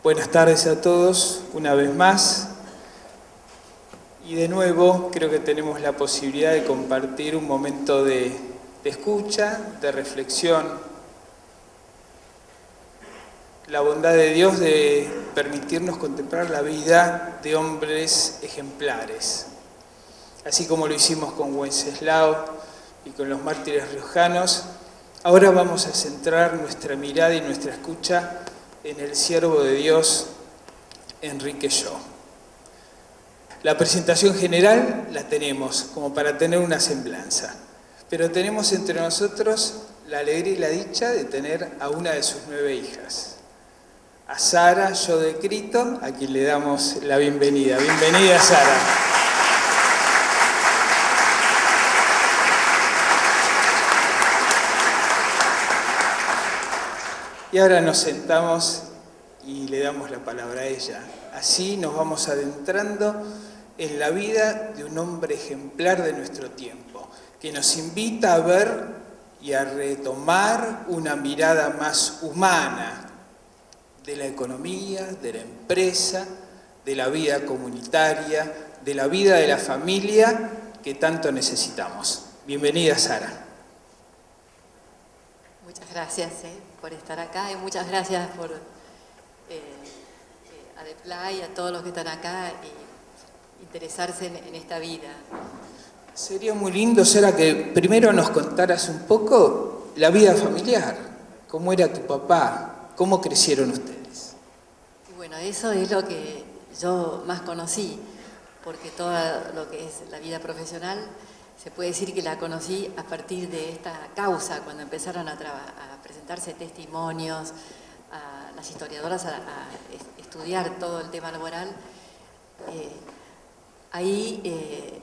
Buenas tardes a todos, una vez más. Y de nuevo creo que tenemos la posibilidad de compartir un momento de escucha, de reflexión. La bondad de Dios de permitirnos contemplar la vida de hombres ejemplares. Así como lo hicimos con Wenceslao y con los mártires riojanos, ahora vamos a centrar nuestra mirada y nuestra escucha en el siervo de Dios, Enrique Shaw. La presentación general la tenemos como para tener una semblanza, pero tenemos entre nosotros la alegría y la dicha de tener a una de sus 9 hijas, a Sara Shaw de Critton, a quien le damos la bienvenida. Bienvenida, Sara. Y ahora nos sentamos y le damos la palabra a ella. Así nos vamos adentrando en la vida de un hombre ejemplar de nuestro tiempo, que nos invita a ver y a retomar una mirada más humana de la economía, de la empresa, de la vida comunitaria, de la vida de la familia que tanto necesitamos. Bienvenida, Sara. Muchas gracias por estar acá y muchas gracias por a The Play, a todos los que están acá y interesarse en esta vida. Sería muy lindo, Sara, que primero nos contaras un poco la vida familiar. ¿Cómo era tu papá? ¿Cómo crecieron ustedes? Y bueno, eso es lo que yo más conocí, porque todo lo que es la vida profesional se puede decir que la conocí a partir de esta causa, cuando empezaron a presentarse testimonios, a las historiadoras a estudiar todo el tema laboral. Ahí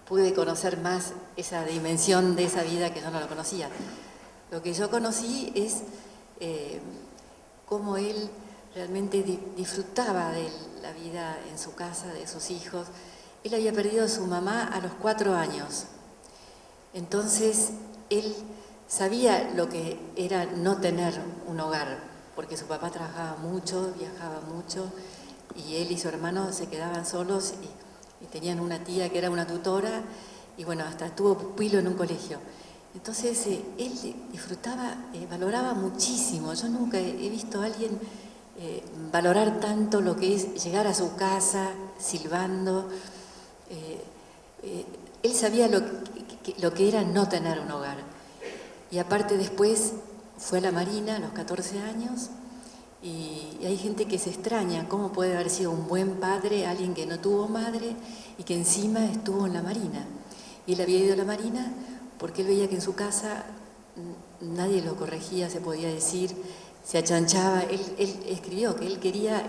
pude conocer más esa dimensión de esa vida que yo no lo conocía. Lo que yo conocí es cómo él realmente disfrutaba de la vida en su casa, de sus hijos. Él había perdido a su mamá a los 4 años. Entonces, él sabía lo que era no tener un hogar, porque su papá trabajaba mucho, viajaba mucho, y él y su hermano se quedaban solos y tenían una tía que era una tutora, y bueno, hasta tuvo pupilo en un colegio. Entonces, él disfrutaba, valoraba muchísimo. Yo nunca he visto a alguien valorar tanto lo que es llegar a su casa silbando. Él sabía lo que era no tener un hogar. Y aparte después fue a la Marina a los 14 años y hay gente que se extraña cómo puede haber sido un buen padre, alguien que no tuvo madre y que encima estuvo en la Marina. Y él había ido a la Marina porque él veía que en su casa nadie lo corregía, se podía decir, se achanchaba. Él escribió que él quería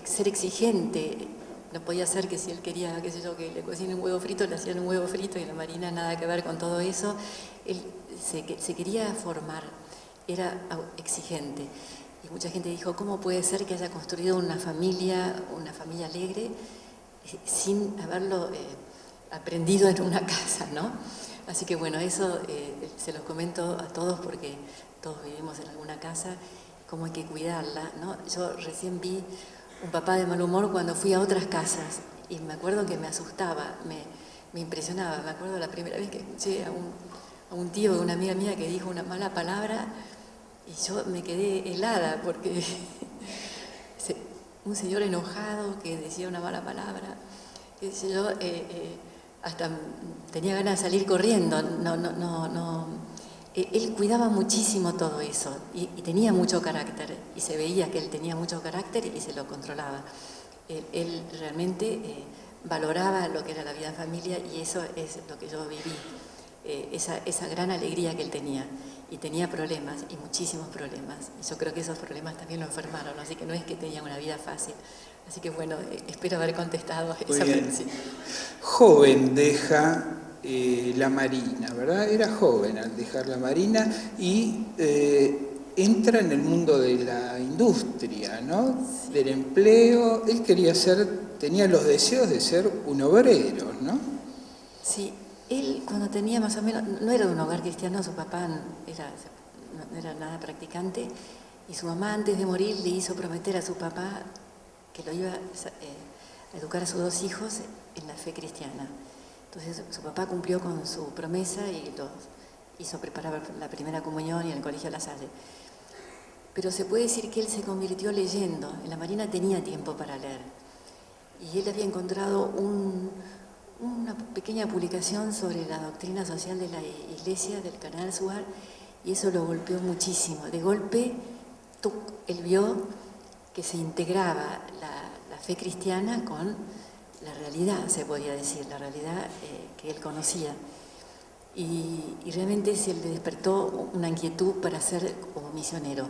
ser exigente. No podía ser que si él quería, qué sé yo, que le cocinen un huevo frito, le hacían un huevo frito, y en la Marina nada que ver con todo eso. Él se quería formar, era exigente. Y mucha gente dijo, ¿cómo puede ser que haya construido una familia alegre, sin haberlo aprendido en una casa, ¿no? Así que bueno, eso se los comento a todos porque todos vivimos en alguna casa, cómo hay que cuidarla, ¿no? Yo recién vi un papá de mal humor cuando fui a otras casas y me acuerdo que me asustaba, me impresionaba. Me acuerdo la primera vez que escuché a un tío de una amiga mía que dijo una mala palabra y yo me quedé helada porque un señor enojado que decía una mala palabra, qué sé yo, hasta tenía ganas de salir corriendo. Él cuidaba muchísimo todo eso y tenía mucho carácter, y se veía que él tenía mucho carácter y se lo controlaba. Él realmente valoraba lo que era la vida en familia, y eso es lo que yo viví, esa gran alegría que él tenía. Y tenía problemas, y muchísimos problemas, y yo creo que esos problemas también lo enfermaron, así que no es que tenía una vida fácil. Así que bueno, espero haber contestado esa pregunta. Joven deja la Marina, ¿verdad? Era joven al dejar la Marina y entra en el mundo de la industria, ¿no? Sí. Del empleo. Él tenía los deseos de ser un obrero, ¿no? Sí, él cuando tenía más o menos, no era de un hogar cristiano, su papá era no era nada practicante, y su mamá antes de morir le hizo prometer a su papá que lo iba a educar a sus 2 hijos en la fe cristiana. Entonces su papá cumplió con su promesa y los hizo preparar la primera comunión y en el colegio La Salle. Pero se puede decir que él se convirtió leyendo. En la Marina tenía tiempo para leer. Y él había encontrado una pequeña publicación sobre la doctrina social de la Iglesia del Cardenal Suar, y eso lo golpeó muchísimo. De golpe, él vio que se integraba la fe cristiana con la realidad, se podía decir, la realidad que él conocía. Y realmente se le despertó una inquietud para ser como misionero.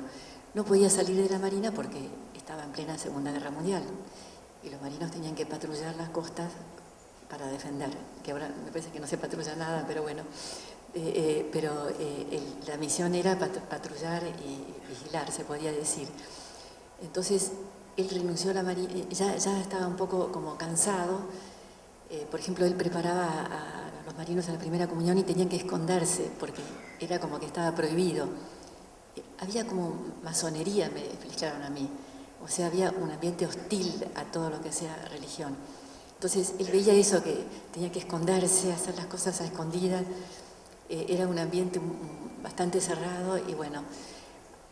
No podía salir de la Marina porque estaba en plena Segunda Guerra Mundial y los marinos tenían que patrullar las costas para defender, que ahora me parece que no se patrulla nada, pero bueno. La misión era patrullar y vigilar, se podía decir. Entonces, él renunció a la Marina, ya estaba un poco como cansado. Por ejemplo, él preparaba a los marinos a la primera comunión y tenían que esconderse porque era como que estaba prohibido. Había como masonería, me explicaron a mí. O sea, había un ambiente hostil a todo lo que sea religión. Entonces, él veía eso, que tenía que esconderse, hacer las cosas a escondidas. Era un ambiente bastante cerrado y bueno,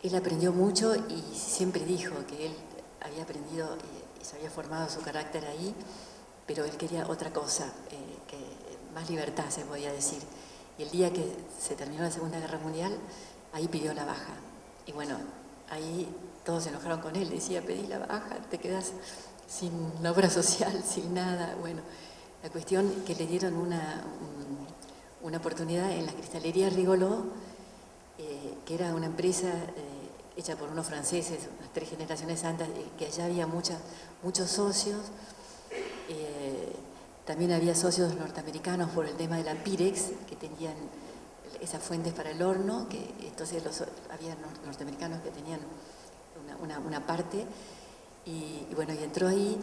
él aprendió mucho y siempre dijo que él había aprendido y se había formado su carácter ahí, pero él quería otra cosa, más libertad se podía decir. Y el día que se terminó la Segunda Guerra Mundial, ahí pidió la baja. Y bueno, ahí todos se enojaron con él, decía, pedí la baja, te quedas sin la obra social, sin nada. Bueno, la cuestión que le dieron una oportunidad en la cristalería Rigolot, que era una empresa hecha por unos franceses, unas 3 generaciones antes, que allá había muchos socios. También había socios norteamericanos por el tema de la Pirex, que tenían esas fuentes para el horno, que entonces había norteamericanos que tenían una parte, y bueno, y entró ahí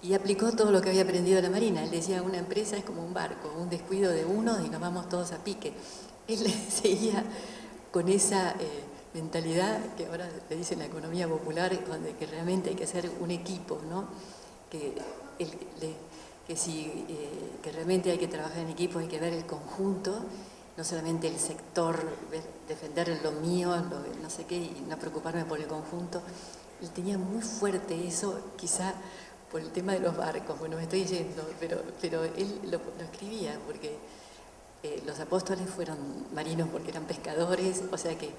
y aplicó todo lo que había aprendido de la Marina. Él decía, una empresa es como un barco, un descuido de uno y nos vamos todos a pique. Él seguía con esa mentalidad que ahora le dicen la economía popular, donde que realmente hay que ser un equipo, ¿no? Que realmente hay que trabajar en equipo, hay que ver el conjunto, no solamente el sector, defender lo mío, no sé qué, y no preocuparme por el conjunto. Él tenía muy fuerte eso, quizá por el tema de los barcos. Bueno, me estoy yendo, pero él lo escribía, porque los apóstoles fueron marinos porque eran pescadores, o sea que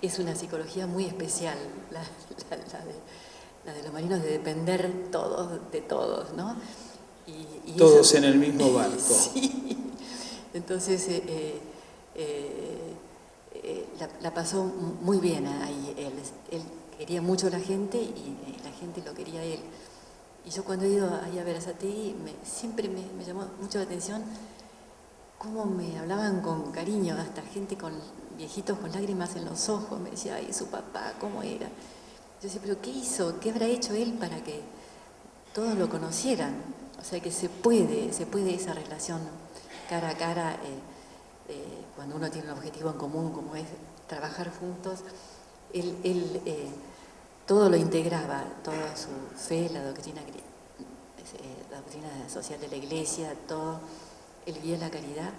es una psicología muy especial, la de los marinos, de depender todos de todos, ¿no? Y todos eso, en el mismo barco. Sí. Entonces, la pasó muy bien ahí. Él quería mucho a la gente y la gente lo quería a él. Y yo cuando he ido ahí a Berazategui, siempre me llamó mucho la atención cómo me hablaban con cariño, hasta gente viejitos con lágrimas en los ojos, me decía, ay, su papá, ¿cómo era? Yo decía, pero ¿qué hizo? ¿Qué habrá hecho él para que todos lo conocieran? O sea que se puede esa relación cara a cara, cuando uno tiene un objetivo en común, como es trabajar juntos. Él todo lo integraba, toda su fe, la doctrina social de la Iglesia, todo. Él vivía la caridad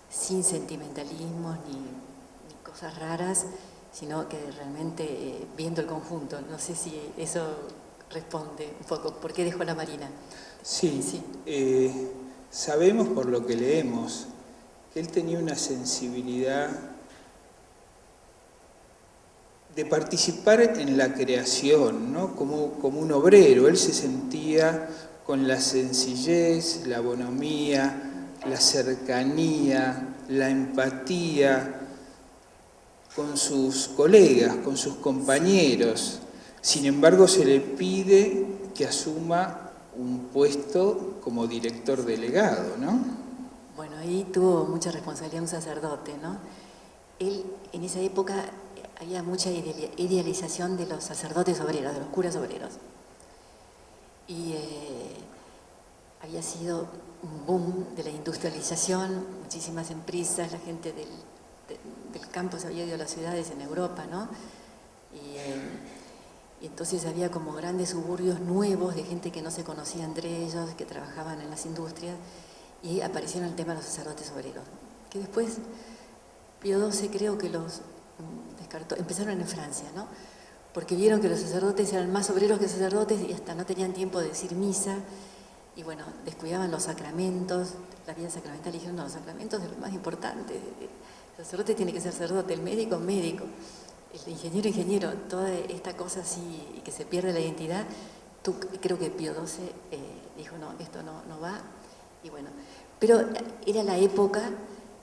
sin sentimentalismos ni cosas raras, sino que realmente viendo el conjunto. No sé si eso responde un poco. ¿Por qué dejó la Marina? Sí. Sabemos por lo que leemos que él tenía una sensibilidad de participar en la creación, ¿no? Como un obrero. Él se sentía con la sencillez, la bonomía, la cercanía, la empatía con sus colegas, con sus compañeros. Sin embargo, se le pide que asuma un puesto como director delegado, ¿no? Bueno, ahí tuvo mucha responsabilidad un sacerdote, ¿no? Él, en esa época, había mucha idealización de los sacerdotes obreros, de los curas obreros. Y había sido un boom de la industrialización, muchísimas empresas, la gente del campo se había ido a las ciudades en Europa, ¿no? Y entonces había como grandes suburbios nuevos de gente que no se conocía entre ellos, que trabajaban en las industrias, y aparecieron el tema de los sacerdotes obreros, que después Pío XII creo que los descartó, empezaron en Francia, ¿no? Porque vieron que los sacerdotes eran más obreros que sacerdotes y hasta no tenían tiempo de decir misa, y bueno, descuidaban los sacramentos, la vida sacramental, dijeron, no, los sacramentos es lo más importante, el sacerdote tiene que ser sacerdote, el médico, médico, el ingeniero, ingeniero, toda esta cosa así, que se pierde la identidad. Creo que Pío XII dijo, no, esto no va, y bueno, pero era la época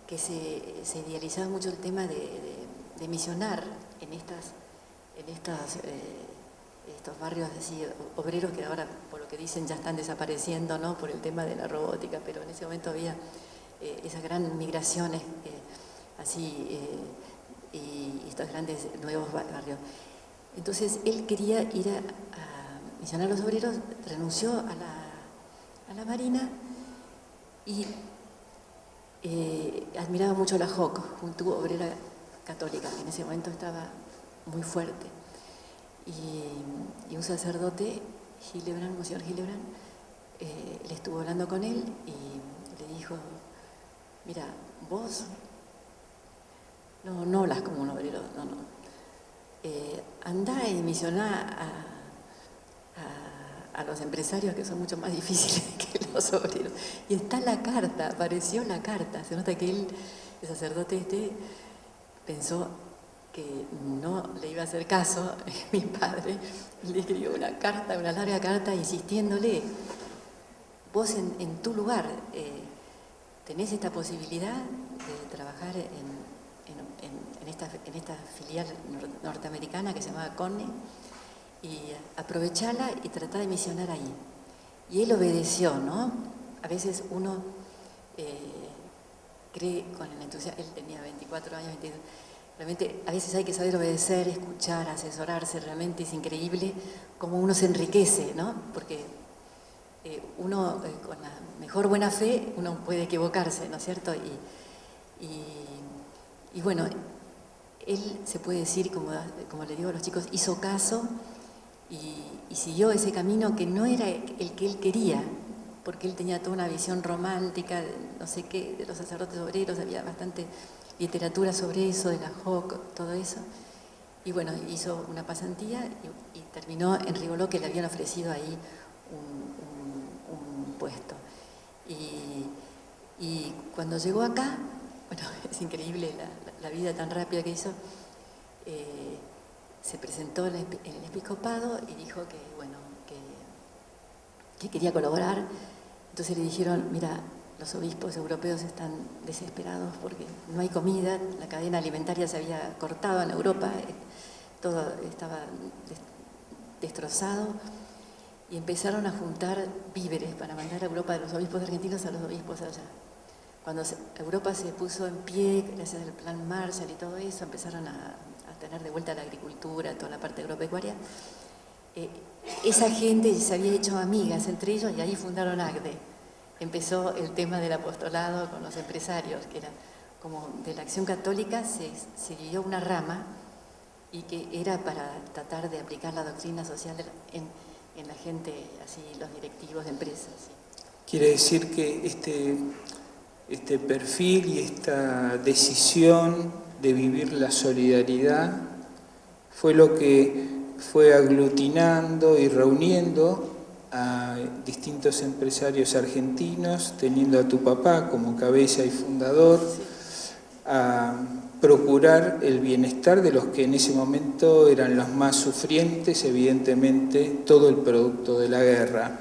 que se idealizaba mucho el tema de misionar en estos barrios así obreros que ahora, por lo que dicen, ya están desapareciendo, ¿no? Por el tema de la robótica, pero en ese momento había esas grandes migraciones así, y estos grandes nuevos barrios. Entonces él quería ir a misionar a los obreros, renunció a la Marina y admiraba mucho a la JOC, Juventud Obrera Católica, que en ese momento estaba muy fuerte. Y un sacerdote, Hildebrand, Monseñor Hildebrand, le estuvo hablando con él y le dijo, mira, vos no hablas como un obrero, andá y misioná a los empresarios, que son mucho más difíciles que los obreros. Y está la carta, apareció la carta. Se nota que él, el sacerdote pensó que no le iba a hacer caso, mi padre le escribió una larga carta, insistiéndole, vos en tu lugar tenés esta posibilidad de trabajar en esta filial norteamericana que se llamaba CONE, y aprovechala y tratá de misionar ahí. Y él obedeció, ¿no? A veces uno cree con el entusiasmo, él tenía 24 años, 22, realmente a veces hay que saber obedecer, escuchar, asesorarse, realmente es increíble cómo uno se enriquece, ¿no? Porque uno con la mejor buena fe, uno puede equivocarse, ¿no es cierto? Y bueno, él se puede decir, como le digo a los chicos, hizo caso y siguió ese camino que no era el que él quería, porque él tenía toda una visión romántica, no sé qué, de los sacerdotes obreros, había bastante literatura sobre eso, de la JOC, todo eso. Y bueno, hizo una pasantía y terminó en Rigoló, que le habían ofrecido ahí un puesto. Y cuando llegó acá, bueno, es increíble la vida tan rápida que hizo, se presentó en el episcopado y dijo que, bueno, que quería colaborar. Entonces le dijeron, mira, los obispos europeos están desesperados porque no hay comida, la cadena alimentaria se había cortado en Europa, todo estaba destrozado, y empezaron a juntar víveres para mandar a Europa, de los obispos argentinos a los obispos allá. Cuando Europa se puso en pie, gracias al plan Marshall y todo eso, empezaron a tener de vuelta la agricultura, toda la parte agropecuaria. Esa gente se había hecho amigas entre ellos y ahí fundaron ACDE. Empezó el tema del apostolado con los empresarios, que era como de la Acción Católica se dio una rama y que era para tratar de aplicar la doctrina social en la gente, así, los directivos de empresas. ¿Sí? Quiere decir que este perfil y esta decisión de vivir la solidaridad fue lo que fue aglutinando y reuniendo a distintos empresarios argentinos, teniendo a tu papá como cabeza y fundador, a procurar el bienestar de los que en ese momento eran los más sufrientes, evidentemente todo el producto de la guerra.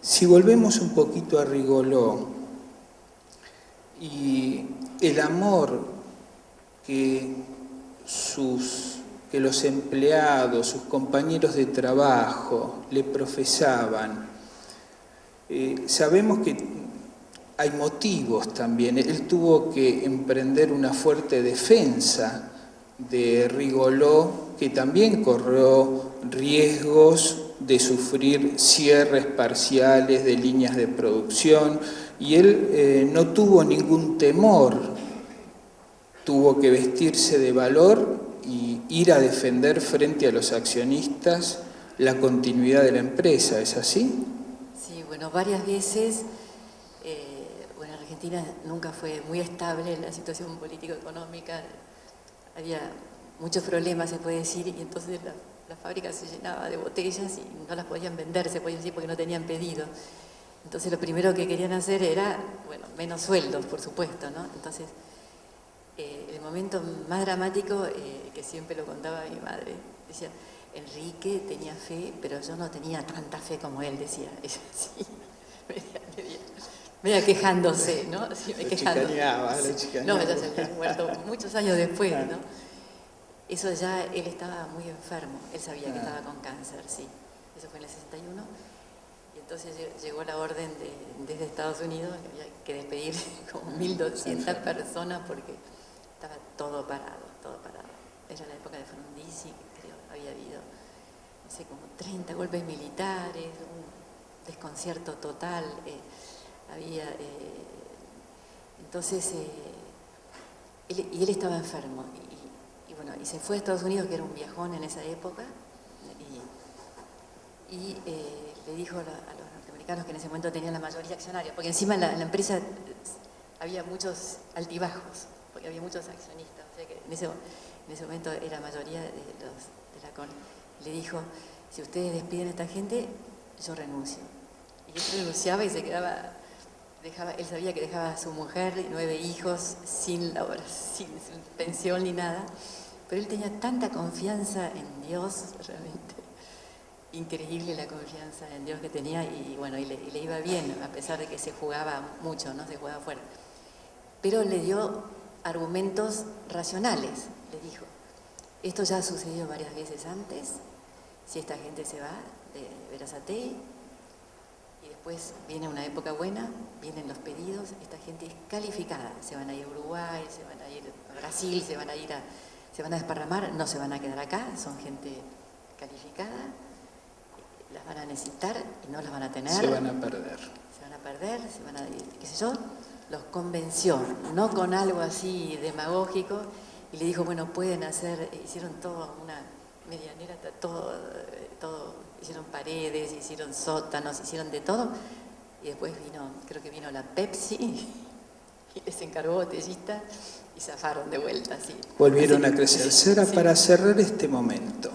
Si volvemos un poquito a Rigoló y el amor que los empleados, sus compañeros de trabajo le profesaban, sabemos que hay motivos también. Él tuvo que emprender una fuerte defensa de Rigoló, que también corrió riesgos de sufrir cierres parciales de líneas de producción, y él no tuvo ningún temor tuvo que vestirse de valor y ir a defender frente a los accionistas la continuidad de la empresa, ¿es así? Sí, bueno, varias veces. Bueno, Argentina nunca fue muy estable la situación político-económica, había muchos problemas, se puede decir, y entonces la fábrica se llenaba de botellas y no las podían vender, se puede decir, porque no tenían pedido. Entonces lo primero que querían hacer era, bueno, menos sueldos, por supuesto, ¿no? Entonces, el momento más dramático, que siempre lo contaba mi madre, decía, Enrique tenía fe, pero yo no tenía tanta fe como él, decía ella, sí, media quejándose, ¿no? Sí, lo chicaneaba. No, ella se había muerto muchos años después, ¿no? Eso ya, él estaba muy enfermo, él sabía que estaba con cáncer, sí. Eso fue en el 61. Y entonces llegó la orden desde Estados Unidos, que había que despedir como 1.200 personas porque estaba todo parado, todo parado. Era la época de Frondizi, creo, había habido, no sé, como 30 golpes militares, un desconcierto total. Había, entonces, él estaba enfermo y bueno, y se fue a Estados Unidos, que era un viajón en esa época, y le dijo a los norteamericanos que en ese momento tenían la mayoría accionaria, porque encima en la empresa había muchos altibajos, porque había muchos accionistas, o sea que en ese momento era mayoría de la CON. Le dijo, si ustedes despiden a esta gente, yo renuncio. Y él renunciaba y se quedaba... él sabía que dejaba a su mujer y 9 hijos sin pensión ni nada, pero él tenía tanta confianza en Dios, realmente increíble la confianza en Dios que tenía, y bueno, y le iba bien, a pesar de que se jugaba mucho, ¿no? Se jugaba fuera. Pero le dio argumentos racionales, le dijo, esto ya ha sucedido varias veces antes, si esta gente se va de Berazategui, y después viene una época buena, vienen los pedidos, esta gente es calificada, se van a ir a Uruguay, se van a ir a Brasil, se van a desparramar, no se van a quedar acá, son gente calificada, las van a necesitar y no las van a tener. Se van a perder. Se van a perder, se van a, qué sé yo, los convenció, no con algo así demagógico, y le dijo, bueno, pueden hacer, hicieron todo una medianera, todo, hicieron paredes, hicieron sótanos, hicieron de todo, y después creo que vino la Pepsi, y les encargó botellista, y zafaron de vuelta, así. Volvieron a crecer. Sara, sí. Para cerrar este momento,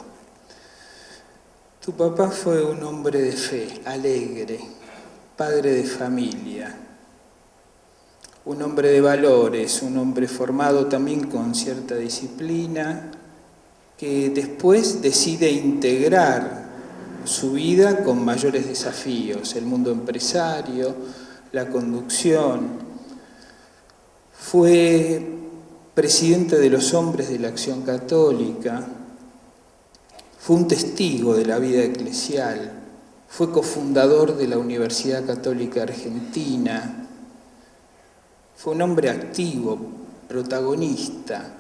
tu papá fue un hombre de fe, alegre, padre de familia, un hombre de valores, un hombre formado también con cierta disciplina, que después decide integrar su vida con mayores desafíos, el mundo empresario, la conducción. Fue presidente de los Hombres de la Acción Católica, fue un testigo de la vida eclesial, fue cofundador de la Universidad Católica Argentina, fue un hombre activo, protagonista.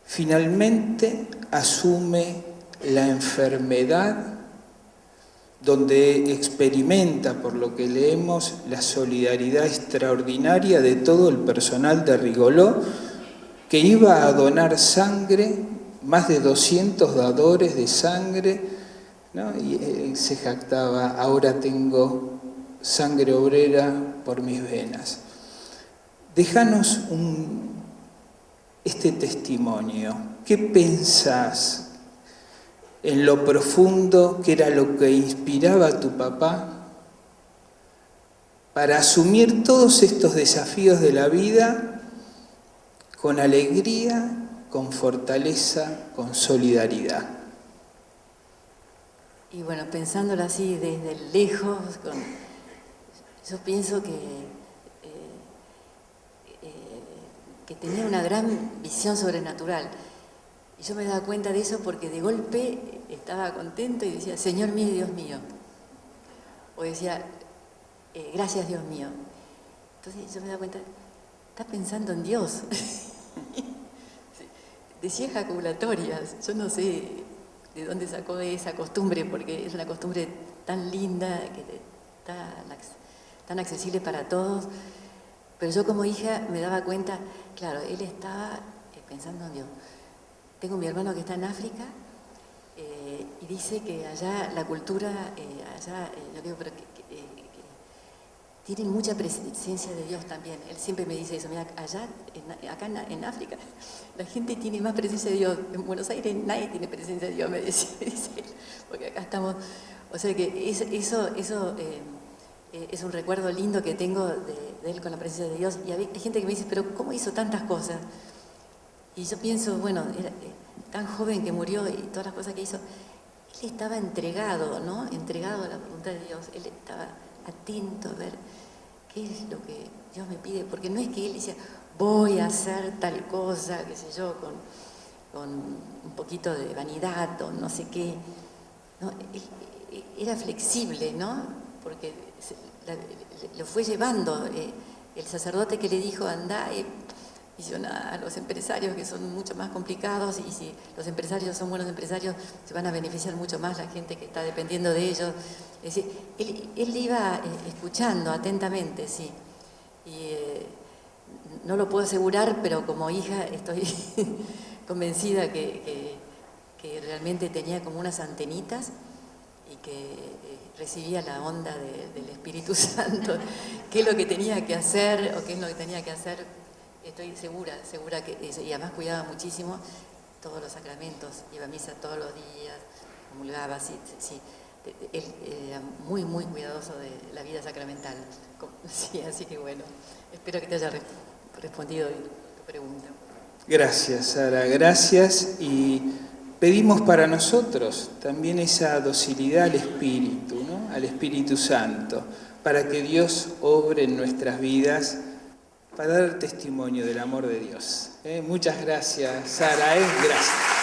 Finalmente asume la enfermedad, donde experimenta, por lo que leemos, la solidaridad extraordinaria de todo el personal de Rigoló, que iba a donar sangre, más de 200 dadores de sangre, ¿no? Y se jactaba, ahora tengo sangre obrera por mis venas. Déjanos este testimonio. ¿Qué pensás en lo profundo que era lo que inspiraba a tu papá para asumir todos estos desafíos de la vida con alegría, con fortaleza, con solidaridad? Y bueno, pensándolo así desde lejos, yo pienso que tenía una gran visión sobrenatural. Y yo me daba cuenta de eso porque de golpe estaba contento y decía, Señor mío y Dios mío. O decía, gracias Dios mío. Entonces yo me daba cuenta, está pensando en Dios. Decía ejaculatorias, yo no sé de dónde sacó esa costumbre, porque es una costumbre tan linda, tan accesible para todos. Pero yo como hija me daba cuenta, claro, él estaba pensando en Dios. Tengo mi hermano que está en África y dice que allá la cultura, yo digo, pero tienen mucha presencia de Dios también. Él siempre me dice eso, mira, acá en África, la gente tiene más presencia de Dios. En Buenos Aires nadie tiene presencia de Dios, me dice él, porque acá estamos. O sea que eso es un recuerdo lindo que tengo de él con la presencia de Dios. Y hay gente que me dice, pero ¿cómo hizo tantas cosas? Y yo pienso, bueno, era tan joven que murió y todas las cosas que hizo. Él estaba entregado, ¿no? Entregado a la voluntad de Dios. Él estaba atento a ver qué es lo que Dios me pide, porque no es que él decía, voy a hacer tal cosa, qué sé yo, con un poquito de vanidad o no sé qué. No, era flexible, ¿no? Porque lo fue llevando. El sacerdote que le dijo, andá y visiona a los empresarios, que son mucho más complicados, y si los empresarios son buenos empresarios, se van a beneficiar mucho más la gente que está dependiendo de ellos. Es decir, él iba escuchando atentamente, sí. Y no lo puedo asegurar, pero como hija estoy convencida que realmente tenía como unas antenitas y que recibía la onda del Espíritu Santo, qué es lo que tenía que hacer o qué es lo que tenía que hacer. Estoy segura que eso, y además cuidaba muchísimo todos los sacramentos, iba a misa todos los días, comulgaba, sí. Él era muy, muy cuidadoso de la vida sacramental. Sí, así que bueno, espero que te haya respondido tu pregunta. Gracias, Sara, gracias, y pedimos para nosotros también esa docilidad al Espíritu, ¿no? Al Espíritu Santo, para que Dios obre en nuestras vidas, para dar testimonio del amor de Dios. Muchas gracias, Sara. Gracias.